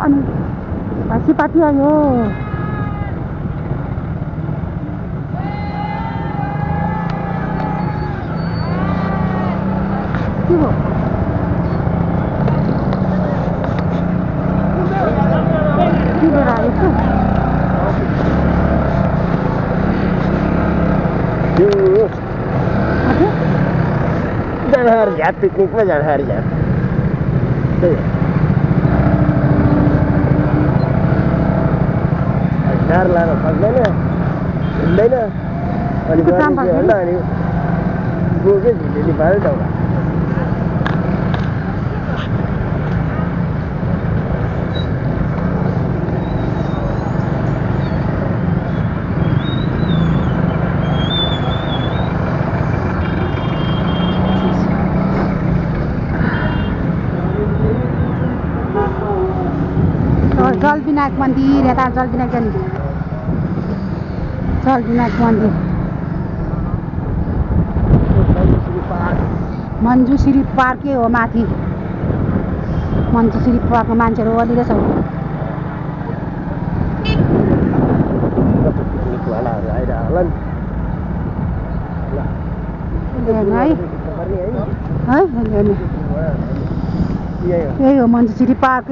अनि भाषी पार्टी आयो के भयो के लिएर आएको जाँदाखेरि झ्याट पिकनिकमा जाँदाखेरि झ्याट कार लान सक्दैन हिँड्दैन अनि होला अनि गएकै झिलिली पायो टाउका जलविनायक मन्दिर यता जलविनायक जाने जलविनायक मन्दिर मन्जुश्री पार्कै हो माथि मन्जुश्री पार्कको मान्छेहरू अलि रहेछ यही हो मन्जुश्री पार्क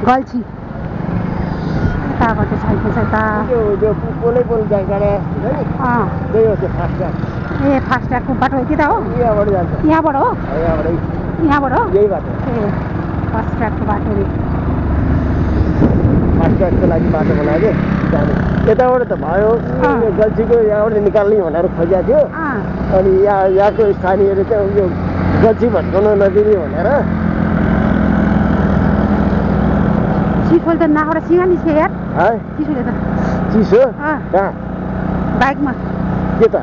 गल्छी यताबाट ए फास्ट्यागको बाटो के त हो यहाँबाट हो यहाँबाट हो यही बाटो ए फास्ट्यागको बाटो रे फास्ट्यागको लागि बाटो बनायो जाने यताबाट त भयो गल्छीको यहाँबाट निकाल्ने भनेर खोजेको थियो अनि यहाँको स्थानीयले चाहिँ यो गल्छी भत्काउन नदिने भनेर चिसोले त नाकबाट सिँगा निस्क्यो यार चिसोले त चिसो कहाँ बाइकमा के त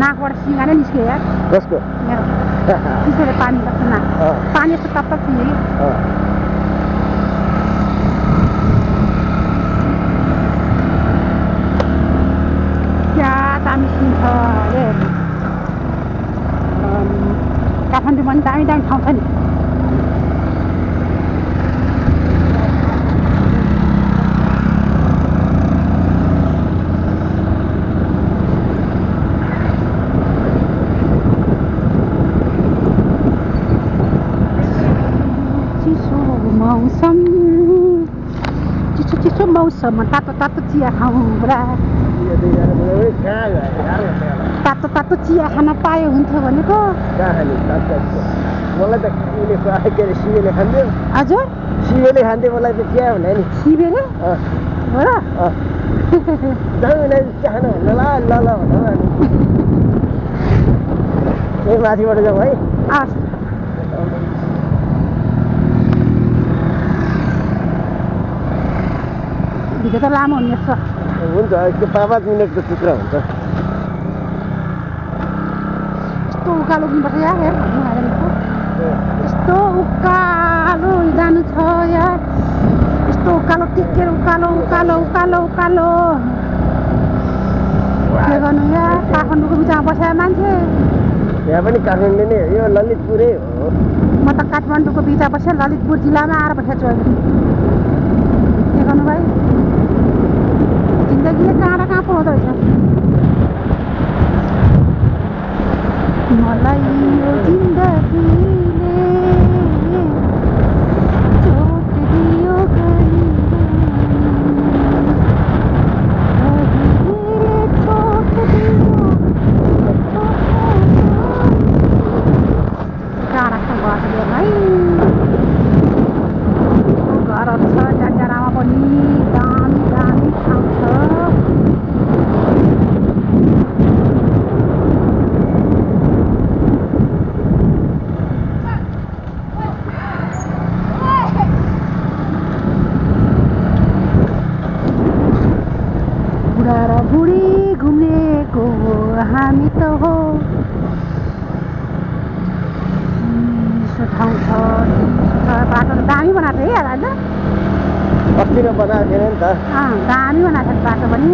नाकबाट सिँगा नै निस्क्यो यार कसको मेरो चिसोले पानी लाग्छ नाक पानी यस्तो तप्तप छिन्यो कि क्या दामी सिन छ अरे काठमाडौँमा पनि दामी दामी ठाउँ छ नि चिसो मौसममा तातो तातो चिया खाउँ पुरा तातो तातो चिया खान पायो हुन्थ्यो भनेको मलाई त के अरे शिवेले खान्थ्यो हजुर शिवेले खान्थ्यो मलाई त चिया भने नि शिवेले हो र चिया खान भन्नु ल ल ल भन्नु यही माथिबाट जाउँ है भिडियो त लामो हुने छ हुन्छ त्यो 5-5 मिनटको चित्र हुन्छ यस्तो उकालो उठ्नुपर्छ यार यस्तो उकालो जानु छ यार यस्तो उकालो टिकेर उकालो उकालो उकालो उकालो के गर्नु यार काठमाडौँको बिचमा बसेर मान्छे यहाँ पनि काठमाडौँ नै हो यो ललितपुरै हो म त काठमाडौँको बिचमा बसेर ललितपुर जिल्लामा आएर बसेको छु अहिले के गर्नु भाइ जिन्दगीले कहाँ पुऱ्याउँदो रहेछ मलाई यो जिन्दगीले चोट दियो घरहरू छ डाँडामा पनि दामी दामी ठाउँ छ बुढा र बुढी घुमेको हामी त हो ठाउँ छ बाटो त दामी बनाएको थियो है होइन अस्ति नै बनाएको थिएन नि त दामी बनाएको छ बाटो पनि